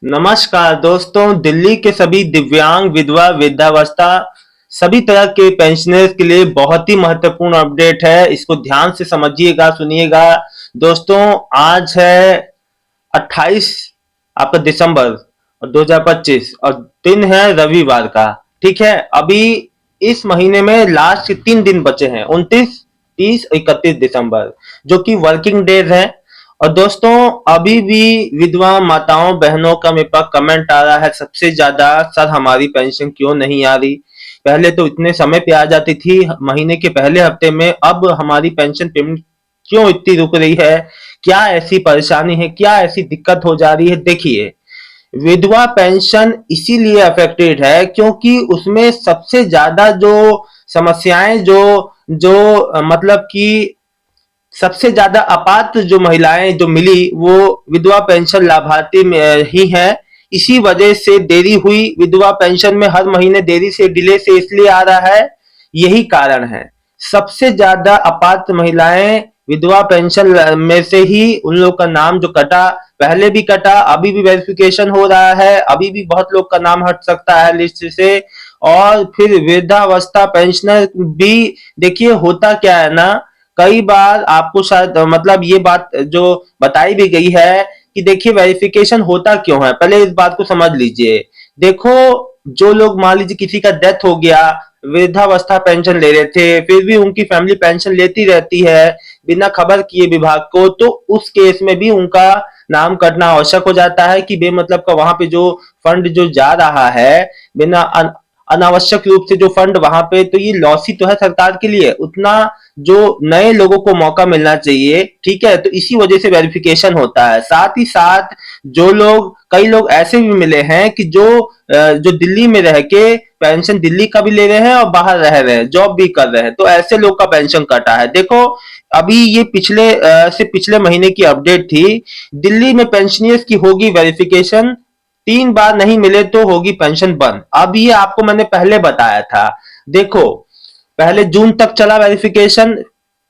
नमस्कार दोस्तों, दिल्ली के सभी दिव्यांग, विधवा, वृद्धावस्था सभी तरह के पेंशनर्स के लिए बहुत ही महत्वपूर्ण अपडेट है। इसको ध्यान से समझिएगा, सुनिएगा। दोस्तों, आज है 28 आपका दिसंबर और 2025 और दिन है रविवार का। ठीक है, अभी इस महीने में लास्ट 3 दिन बचे हैं, 29, 30, 31 दिसंबर, जो कि वर्किंग डेज हैं। और दोस्तों, अभी भी विधवा माताओं बहनों का मेरे पास कमेंट आ रहा है सबसे ज्यादा, सर हमारी पेंशन क्यों नहीं आ रही। पहले तो इतने समय पे आ जाती थी, महीने के पहले हफ्ते में, अब हमारी पेंशन पेमेंट क्यों इतनी रुक रही है। क्या ऐसी परेशानी है, क्या ऐसी दिक्कत हो जा रही है। देखिए, विधवा पेंशन इसीलिए अफेक्टेड है क्योंकि उसमें सबसे ज्यादा जो समस्याएं जो जो मतलब कि सबसे ज्यादा अपात्र जो महिलाएं जो मिली वो विधवा पेंशन लाभार्थी में ही है। इसी वजह से देरी हुई, विधवा पेंशन में हर महीने देरी से, डिले से इसलिए आ रहा है, यही कारण है। सबसे ज्यादा अपात्र महिलाएं विधवा पेंशन में से ही उन लोग का नाम जो कटा, पहले भी कटा, अभी भी वेरिफिकेशन हो रहा है, अभी भी बहुत लोग का नाम हट सकता है लिस्ट से। और फिर वृद्धावस्था पेंशनर भी, देखिए होता क्या है ना, कई बार आपको शायद मतलब ये बात जो बताई भी गई है कि देखिए वेरिफिकेशन होता क्यों है, पहले इस बात को समझ लीजिए। देखो, जो लोग मान लीजिए किसी का डेथ हो गया, वृद्धावस्था पेंशन ले रहे थे, फिर भी उनकी फैमिली पेंशन लेती रहती है बिना खबर किए विभाग को, तो उस केस में भी उनका नाम कटना आवश्यक हो जाता है कि बेमतलब का वहां पे जो फंड जो जा रहा है, बिना अनावश्यक रूप से जो फंड वहां पे, तो ये लॉस ही तो है सरकार के लिए। उतना जो नए लोगों को मौका मिलना चाहिए, ठीक है, तो इसी वजह से वेरिफिकेशन होता है। साथ ही साथ जो लोग, कई लोग ऐसे भी मिले हैं कि जो दिल्ली में रह के पेंशन दिल्ली का भी ले रहे हैं और बाहर रह रहे हैं, जॉब भी कर रहे हैं, तो ऐसे लोग का पेंशन कटा है। देखो, अभी ये पिछले महीने की अपडेट थी। दिल्ली में पेंशनियर्स की होगी वेरिफिकेशन, 3 बार नहीं मिले तो होगी पेंशन बंद। अब ये आपको मैंने पहले बताया था। देखो, पहले जून तक चला वेरिफिकेशन,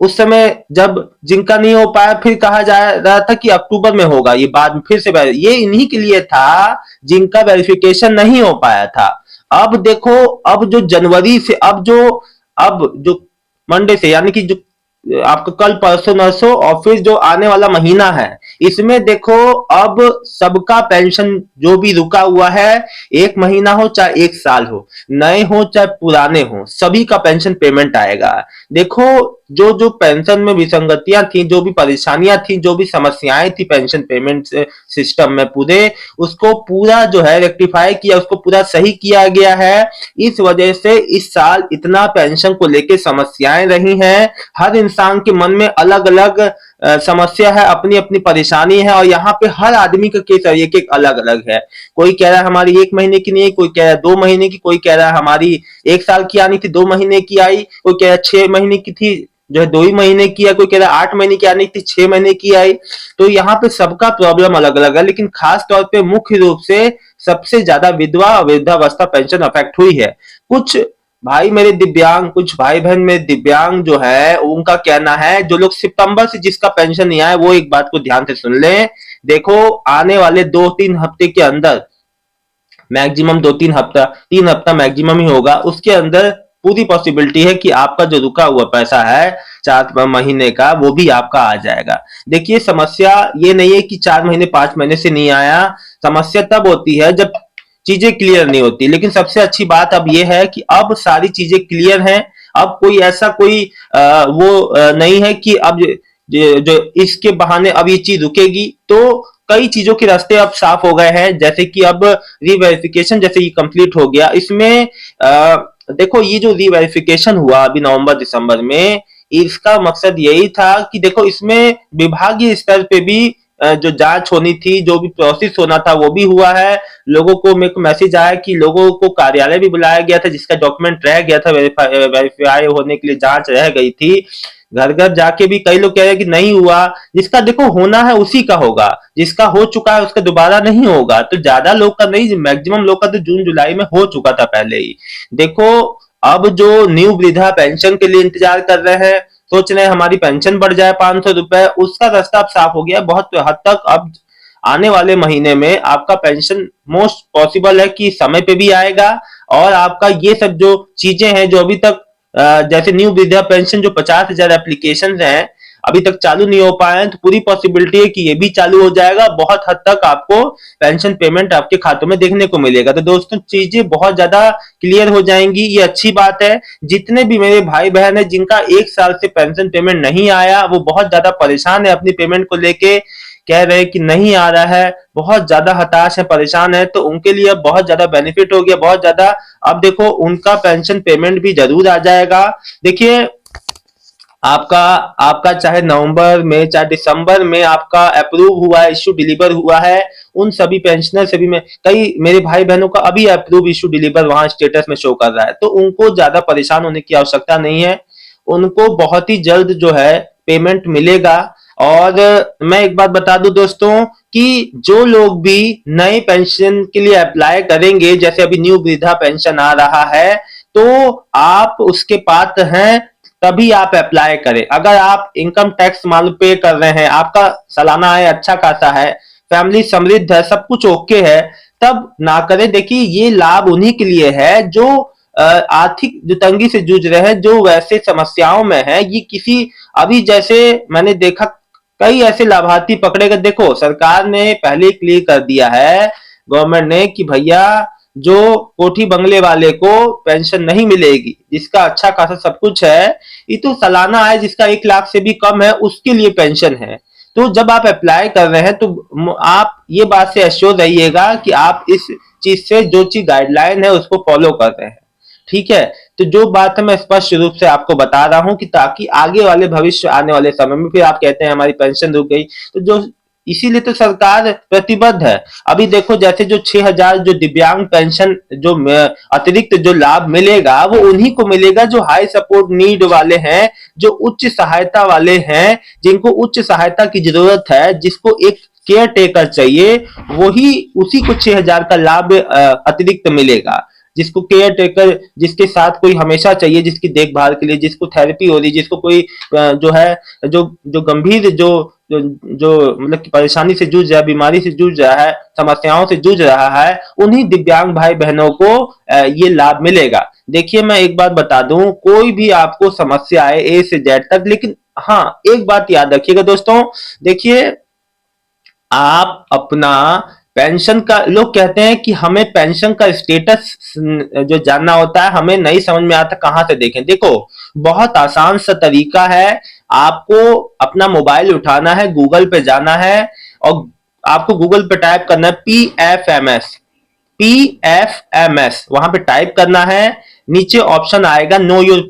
उस समय जब जिनका नहीं हो पाया फिर कहा जा रहा था कि अक्टूबर में होगा, ये बाद में फिर से ये इन्हीं के लिए था जिनका वेरिफिकेशन नहीं हो पाया था। अब देखो, अब जो जनवरी से, अब जो मंडे से, यानी कि जो आपका कल परसों नरसों और फिर जो आने वाला महीना है, इसमें देखो अब सबका पेंशन जो भी रुका हुआ है, 1 महीना हो चाहे 1 साल हो, नए हो चाहे पुराने हो, सभी का पेंशन पेमेंट आएगा। देखो, जो जो पेंशन में विसंगतियां थी, जो भी परेशानियां थी, जो भी समस्याएं थी पेंशन पेमेंट सिस्टम में पूरे, उसको पूरा जो है रेक्टिफाई किया, उसको पूरा सही किया गया है। इस वजह से इस साल इतना पेंशन को लेके समस्याएं रही हैं। हर इंसान के मन में अलग अलग समस्या है, अपनी अपनी परेशानी है, और यहाँ पे हर आदमी का केस एक एक अलग अलग है। कोई कह रहा है हमारी 1 महीने की नहीं, कोई कह रहा है 2 महीने की, कोई कह रहा है हमारी 1 साल की आनी थी 2 महीने की आई, कोई कह रहा है 6 महीने की थी जो है 2 ही महीने की है, कोई कह रहा है 8 महीने की आनी थी 6 महीने की आई। तो यहाँ पे सबका प्रॉब्लम अलग अलग है, लेकिन खास तौर पे मुख्य रूप से सबसे ज्यादा विधवा और वृद्धावस्था पेंशन अफेक्ट हुई है। कुछ भाई मेरे दिव्यांग, कुछ भाई बहन मेरे दिव्यांग जो है, उनका कहना है, जो लोग सितंबर से जिसका पेंशन नहीं आया, वो एक बात को ध्यान से सुन लें। देखो, आने वाले 2-3 हफ्ते के अंदर, मैक्सिमम 2-3 हफ्ता, 3 हफ्ता मैक्सिमम ही होगा, उसके अंदर पूरी पॉसिबिलिटी है कि आपका जो रुका हुआ पैसा है 4 महीने का, वो भी आपका आ जाएगा। देखिए, समस्या ये नहीं है कि 4 महीने 5 महीने से नहीं आया, समस्या तब होती है जब चीजें क्लियर नहीं होती। लेकिन सबसे अच्छी बात अब ये है कि अब सारी चीजें क्लियर हैं। अब कोई ऐसा कोई नहीं है कि अब जो इसके बहाने अब ये चीज रुकेगी। तो कई चीजों के रास्ते अब साफ हो गए हैं, जैसे कि अब रीवेरिफिकेशन जैसे ये कंप्लीट हो गया। इसमें देखो, ये जो रीवेरिफिकेशन हुआ अभी नवंबर दिसंबर में, इसका मकसद यही था कि देखो, इसमें विभागीय स्तर पे भी जो जांच होनी थी, जो भी प्रोसेस होना था, वो भी हुआ है। लोगों को, मेरे को मैसेज आया कि लोगों को कार्यालय भी बुलाया गया था, जिसका डॉक्यूमेंट रह गया था, वेरीफाई होने के लिए जांच रह गई थी। घर घर जाके भी कई लोग कह रहे हैं कि नहीं हुआ। जिसका देखो होना है उसी का होगा, जिसका हो चुका है उसका दोबारा नहीं होगा। तो ज्यादा लोग का नहीं, मैक्सिमम लोग का तो जून जुलाई में हो चुका था पहले ही। देखो, अब जो न्यू वृद्धा पेंशन के लिए इंतजार कर रहे हैं, सोच रहे हैं हमारी पेंशन बढ़ जाए 500 रुपए, उसका रास्ता अब साफ हो गया बहुत हद तक। अब आने वाले महीने में आपका पेंशन मोस्ट पॉसिबल है कि समय पे भी आएगा। और आपका ये सब जो चीजें हैं जो अभी तक जैसे न्यू वृद्धा पेंशन जो 50,000 एप्लीकेशन हैं अभी तक चालू नहीं हो पाए हैं, तो पूरी पॉसिबिलिटी है कि ये भी चालू हो जाएगा। बहुत हद तक आपको पेंशन पेमेंट आपके खातों में देखने को मिलेगा। तो दोस्तों चीजें बहुत ज्यादा क्लियर हो जाएंगी, ये अच्छी बात है। जितने भी मेरे भाई बहन है जिनका 1 साल से पेंशन पेमेंट नहीं आया, वो बहुत ज्यादा परेशान है अपनी पेमेंट को लेके, कह रहे हैं कि नहीं आ रहा है, बहुत ज्यादा हताश है, परेशान है, तो उनके लिए अब बहुत ज्यादा बेनिफिट हो गया, बहुत ज्यादा। अब देखो उनका पेंशन पेमेंट भी जरूर आ जाएगा। देखिए आपका आपका चाहे नवंबर में चाहे दिसंबर में आपका अप्रूव हुआ है, इश्यू डिलीवर हुआ है, उन सभी पेंशनर से भी मैं कई मेरे भाई बहनों का अभी अप्रूव इश्यू डिलीवर वहां स्टेटस में शो कर रहा है, तो उनको ज्यादा परेशान होने की आवश्यकता नहीं है। उनको बहुत ही जल्द जो है पेमेंट मिलेगा। और मैं एक बात बता दूं दोस्तों कि जो लोग भी नए पेंशन के लिए अप्लाई करेंगे, जैसे अभी न्यू वृद्धा पेंशन आ रहा है, तो आप उसके पात्र हैं तभी आप अप्लाई करें। अगर आप इनकम टैक्स मान लो पे कर रहे हैं, आपका सालाना आय अच्छा खासा है, फैमिली समृद्ध है, सब कुछ ओके है, तब ना करें। देखिए ये लाभ उन्हीं के लिए है जो आर्थिक जो तंगी से जूझ रहे हैं, जो वैसे समस्याओं में है। ये किसी अभी जैसे मैंने देखा कई ऐसे लाभार्थी पकड़े गए। देखो सरकार ने पहले क्लियर कर दिया है गवर्नमेंट ने कि भैया जो कोठी बंगले वाले को पेंशन नहीं मिलेगी, जिसका अच्छा खासा सब कुछ है, ये तो सालाना आय जिसका 1 लाख से भी कम है उसके लिए पेंशन है। तो जब आप अप्लाई कर रहे हैं तो आप ये बात से एश्योर रहिएगा कि आप इस चीज से जो चीज गाइडलाइन है उसको फॉलो कर रहे हैं। ठीक है, तो जो बात है मैं स्पष्ट रूप से आपको बता रहा हूं कि ताकि आगे वाले भविष्य आने वाले समय में फिर आप कहते हैं हमारी पेंशन रुक गई, तो जो इसीलिए तो सरकार प्रतिबद्ध है। अभी देखो जैसे जो 6,000 जो दिव्यांग पेंशन जो अतिरिक्त जो लाभ मिलेगा वो उन्हीं को मिलेगा जो हाई सपोर्ट नीड वाले हैं, जो उच्च सहायता वाले हैं, जिनको उच्च सहायता की जरूरत है, जिसको एक केयर टेकर चाहिए, वही उसी को 6,000 का लाभ अतिरिक्त मिलेगा। जिसको केयर टेकर, जिसके साथ कोई हमेशा चाहिए, जिसकी देखभाल के लिए, जिसको थेरेपी हो रही, जिसको कोई जो है जो जो गंभीर जो जो मतलब कि परेशानी से जूझ रहा है, बीमारी से जूझ रहा है, समस्याओं से जूझ रहा है, उन्हीं दिव्यांग भाई बहनों को ये लाभ मिलेगा। देखिए मैं एक बात बता दूं, कोई भी आपको समस्या आए ए से जेड तक, लेकिन हाँ एक बात याद रखिएगा दोस्तों, देखिए आप अपना पेंशन का, लोग कहते हैं कि हमें पेंशन का स्टेटस जो जानना होता है, हमें नहीं समझ में आता कहां से देखें। देखो बहुत आसान सा तरीका है, आपको अपना मोबाइल उठाना है, गूगल पे जाना है और आपको गूगल पे टाइप करना है PFMS, PFMS वहां पे टाइप करना है। नीचे ऑप्शन आएगा नो योर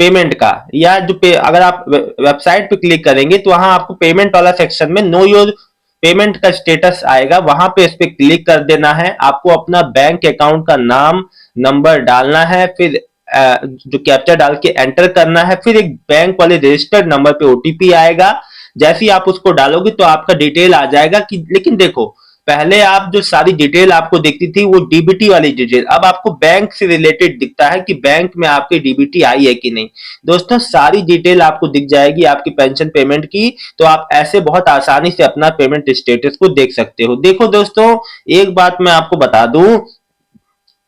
पेमेंट का, या जो अगर आप वेबसाइट पे क्लिक करेंगे तो वहां आपको पेमेंट वाला सेक्शन में नो योर पेमेंट का स्टेटस आएगा, वहां पे इस पे क्लिक कर देना है। आपको अपना बैंक अकाउंट का नाम नंबर डालना है, फिर जो कैप्चा डाल के एंटर करना है, फिर एक बैंक वाले रजिस्टर्ड नंबर पे ओटीपी आएगा। जैसे ही आप उसको डालोगे तो आपका डिटेल आ जाएगा कि, लेकिन देखो पहले आप जो सारी डिटेल आपको दिखती थी वो डीबीटी वाली डिटेल, अब आपको बैंक से रिलेटेड दिखता है कि बैंक में आपकी डीबीटी आई है कि नहीं। दोस्तों सारी डिटेल आपको दिख जाएगी आपकी पेंशन पेमेंट की, तो आप ऐसे बहुत आसानी से अपना पेमेंट स्टेटस को देख सकते हो। देखो दोस्तों एक बात मैं आपको बता दूं,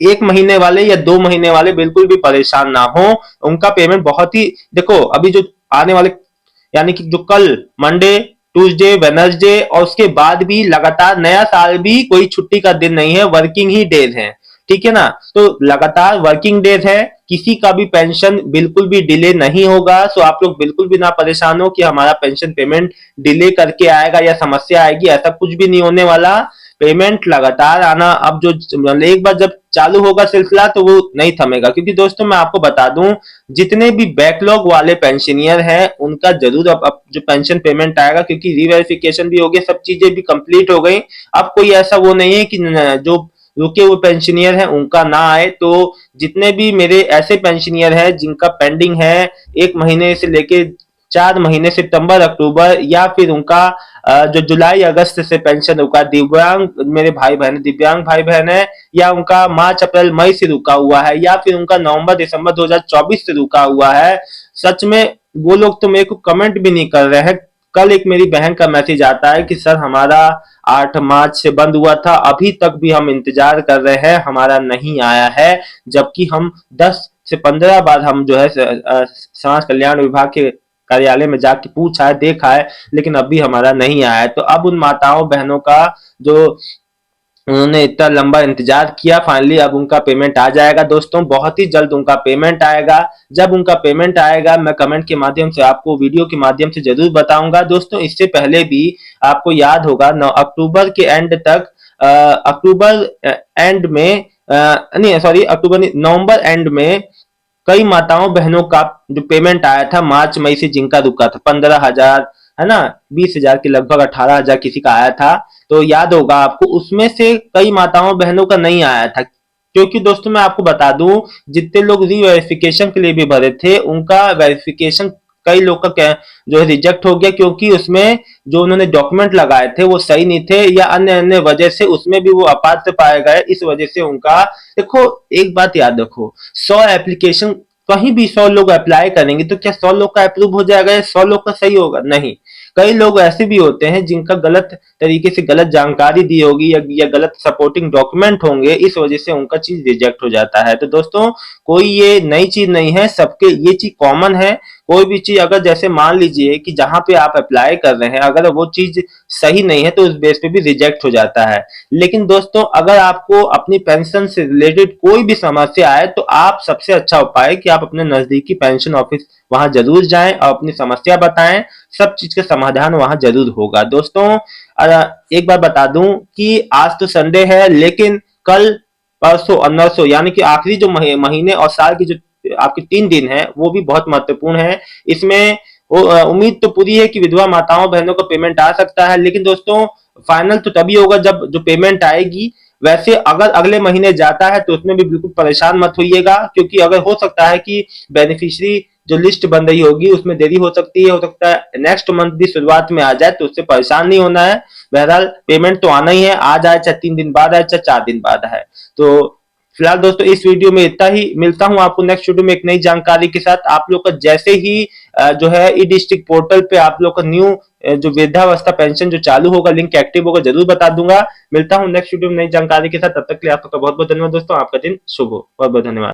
1 महीने वाले या 2 महीने वाले बिल्कुल भी परेशान ना हो, उनका पेमेंट बहुत ही, देखो अभी जो आने वाले यानी कि जो कल मंडे ट्यूसडे वेडनेसडे और उसके बाद भी लगातार नया साल भी कोई छुट्टी का दिन नहीं है, वर्किंग ही डेज है। ठीक है ना, तो लगातार वर्किंग डेज है, किसी का भी पेंशन बिल्कुल भी डिले नहीं होगा। सो आप लोग बिल्कुल भी ना परेशान हो कि हमारा पेंशन पेमेंट डिले करके आएगा या समस्या आएगी, ऐसा कुछ भी नहीं होने वाला। पेमेंट लगातार आना, अब जो एक बार जब चालू होगा सिलसिला तो वो नहीं थमेगा, क्योंकि दोस्तों मैं आपको बता दूं जितने भी बैकलॉग वाले पेंशनियर हैं उनका जरूर अब जो पेंशन पेमेंट आएगा, क्योंकि रीवेरिफिकेशन भी हो गया, सब चीजें भी कंप्लीट हो गई। अब कोई ऐसा वो नहीं है कि जो रुके हुए पेंशनियर हैं उनका ना आए। तो जितने भी मेरे ऐसे पेंशनियर हैं जिनका पेंडिंग है 1 महीने से लेके 4 महीने सितंबर अक्टूबर, या फिर उनका जो जुलाई अगस्त से पेंशन रुका, दिव्यांग मेरे भाई बहन दिव्यांग भाई बहन है, या उनका मार्च अप्रैल मई से रुका हुआ है, या फिर उनका नवंबर दिसंबर 2024 से रुका हुआ है, सच में वो लोग तो मेरे को कमेंट भी नहीं कर रहे हैं कल एक मेरी बहन का मैसेज आता है कि सर हमारा 8 मार्च से बंद हुआ था, अभी तक भी हम इंतजार कर रहे हैं, हमारा नहीं आया है। जबकि हम 10 से 15 बार हम जो है समाज कल्याण विभाग के कार्यालय में जाके पूछा है, देखा है, लेकिन अभी हमारा नहीं आया है। तो अब उन माताओं बहनों का जो उन्होंने इतना लंबा इंतजार किया, फाइनली अब उनका पेमेंट आ जाएगा दोस्तों, बहुत ही जल्द उनका पेमेंट आएगा। जब उनका पेमेंट आएगा मैं कमेंट के माध्यम से आपको, वीडियो के माध्यम से जरूर बताऊंगा दोस्तों। इससे पहले भी आपको याद होगा 9 अक्टूबर के एंड तक, अक्टूबर एंड में, नहीं सॉरी, अक्टूबर नहीं, नवंबर एंड में कई माताओं बहनों का जो पेमेंट आया था मार्च मई से, जिनका रुका था 15,000, है ना, 20,000 के लगभग 18,000 किसी का आया था। तो याद होगा आपको, उसमें से कई माताओं बहनों का नहीं आया था, क्योंकि दोस्तों मैं आपको बता दूं, जितने लोग री वेरिफिकेशन के लिए भी भरे थे उनका वेरिफिकेशन कई लोग का जो है रिजेक्ट हो गया, क्योंकि उसमें जो उन्होंने डॉक्यूमेंट लगाए थे वो सही नहीं थे, या अन्य अन्य वजह से उसमें भी वो अपात्र पाए गए। इस वजह से उनका, देखो एक बात याद रखो, 100 एप्लीकेशन, कहीं भी 100 लोग अप्लाई करेंगे तो क्या 100 लोग का अप्रूव हो जाएगा या 100 लोग का सही होगा? नहीं। कई लोग ऐसे भी होते हैं जिनका गलत तरीके से गलत जानकारी दी होगी, या गलत सपोर्टिंग डॉक्यूमेंट होंगे, इस वजह से उनका चीज रिजेक्ट हो जाता है। तो दोस्तों कोई ये नई चीज नहीं है, सबके ये चीज कॉमन है। कोई भी चीज अगर, जैसे मान लीजिए कि जहां पे आप अप्लाई कर रहे हैं, अगर वो चीज सही नहीं है तो उस बेस पे भी रिजेक्ट हो जाता है। लेकिन दोस्तों अगर आपको अपनी पेंशन से रिलेटेड कोई भी समस्या आए तो आप, सबसे अच्छा उपाय है कि आप अपने नजदीकी पेंशन ऑफिस वहां जरूर जाएं और अपनी समस्या बताएं, सब चीज का समाधान वहां जरूर होगा दोस्तों। एक बार बता दूं कि आज तो संडे है, लेकिन कल, परसों और नरसों, यानी कि आखिरी जो महीने और साल की जो आपके 3 दिन है वो भी बहुत महत्वपूर्ण है। इसमें उम्मीद तो पूरी है कि विधवा माताओं बहनों को पेमेंट आ सकता है, लेकिन दोस्तों फाइनल तो तभी होगा जब जो पेमेंट आएगी। वैसे अगर अगले महीने जाता है तो उसमें भी बिल्कुल परेशान मत होइएगा, क्योंकि अगर हो सकता है कि बेनिफिशियरी जो लिस्ट बन रही होगी उसमें देरी हो सकती है, हो सकता है नेक्स्ट मंथ भी शुरुआत में आ जाए, तो उससे परेशान नहीं होना है। बहरहाल पेमेंट तो आना ही है, आज आए चाहे 3 दिन बाद आए चाहे 4 दिन बाद आए। तो फिलहाल दोस्तों इस वीडियो में इतना ही, मिलता हूं आपको नेक्स्ट वीडियो में एक नई जानकारी के साथ। आप लोग का जैसे ही जो है ई डिस्ट्रिक्ट पोर्टल पे आप लोग का न्यू जो वृद्धावस्था पेंशन जो चालू होगा, लिंक एक्टिव होगा, जरूर बता दूंगा। मिलता हूं नेक्स्ट वीडियो में नई जानकारी के साथ, तब तक के लिए आपका बहुत बहुत धन्यवाद दोस्तों, आपका दिन शुभ हो, बहुत बहुत धन्यवाद।